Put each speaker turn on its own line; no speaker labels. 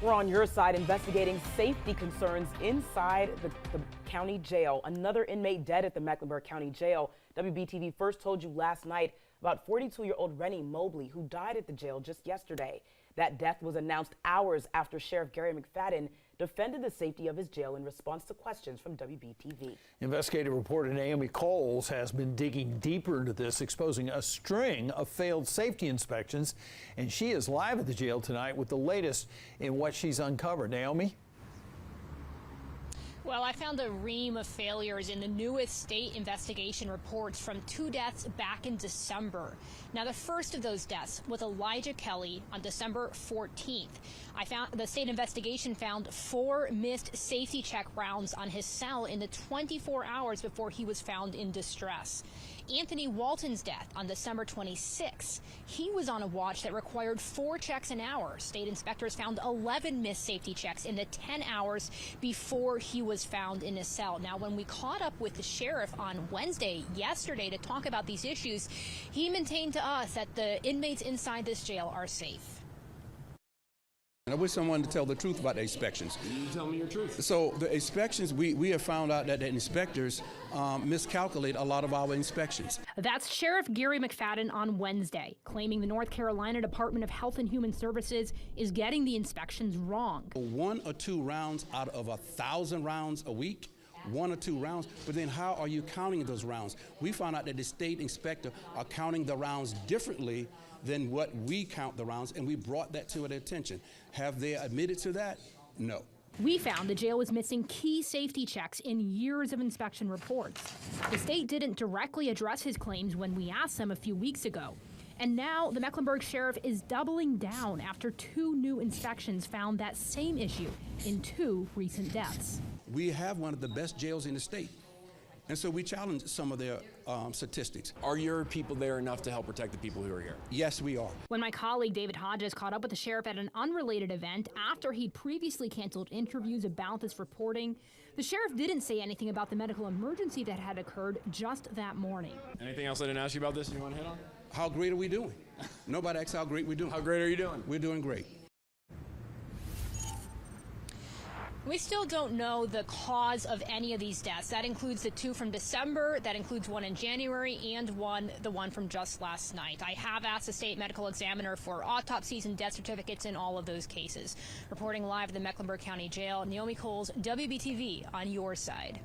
We're on your side investigating safety concerns inside the county jail. Another inmate dead at the Mecklenburg County Jail. WBTV first told you last night about 42-year-old Rennie Mobley, who died at the jail just yesterday. That death was announced hours after Sheriff Gary McFadden defended the safety of his jail in response to questions from WBTV.
Investigative reporter Naomi Coles has been digging deeper into this, exposing a string of failed safety inspections, and she is live at the jail tonight with the latest in what she's uncovered. Naomi?
Well, I found a ream of failures in the newest state investigation reports from 2 deaths back in December. Now, the first of those deaths was Elijah Kelly on December 14th. The state investigation found 4 missed safety check rounds on his cell in the 24 hours before he was found in distress. Anthony Walton's death on December 26th. He was on a watch that required 4 checks an hour. State inspectors found 11 missed safety checks in the 10 hours before he was found in his cell. Now, when we caught up with the sheriff on yesterday, to talk about these issues, he maintained to us that the inmates inside this jail are safe.
I wish someone to tell the truth about the inspections.
You tell me your truth.
So the inspections, we have found out that the inspectors miscalculate a lot of our inspections.
That's Sheriff Gary McFadden on Wednesday, claiming the North Carolina Department of Health and Human Services is getting the inspections wrong.
1 or 2 rounds out of 1,000 rounds a week. 1 or 2 rounds, but then how are you counting those rounds? We found out that the state inspector are counting the rounds differently than what we count the rounds, and we brought that to their attention. Have they admitted to that? No.
We found the jail was missing key safety checks in years of inspection reports. The state didn't directly address his claims when we asked them a few weeks ago. And now the Mecklenburg sheriff is doubling down after 2 new inspections found that same issue in 2 recent deaths.
We have one of the best jails in the state, and so we challenge some of their statistics.
Are your people there enough to help protect the people who are here?
Yes, we are.
When my colleague David Hodges caught up with the sheriff at an unrelated event after he'd previously canceled interviews about this reporting, the sheriff didn't say anything about the medical emergency that had occurred just that morning.
Anything else I didn't ask you about this you want to hit on?
How great are we doing? Nobody asks how great we're doing.
How great are you doing?
We're doing great.
We still don't know the cause of any of these deaths. That includes the 2 from December, that includes 1 in January, and the one from just last night. I have asked the state medical examiner for autopsies and death certificates in all of those cases. Reporting live at the Mecklenburg County Jail, Naomi Coles, WBTV on your side.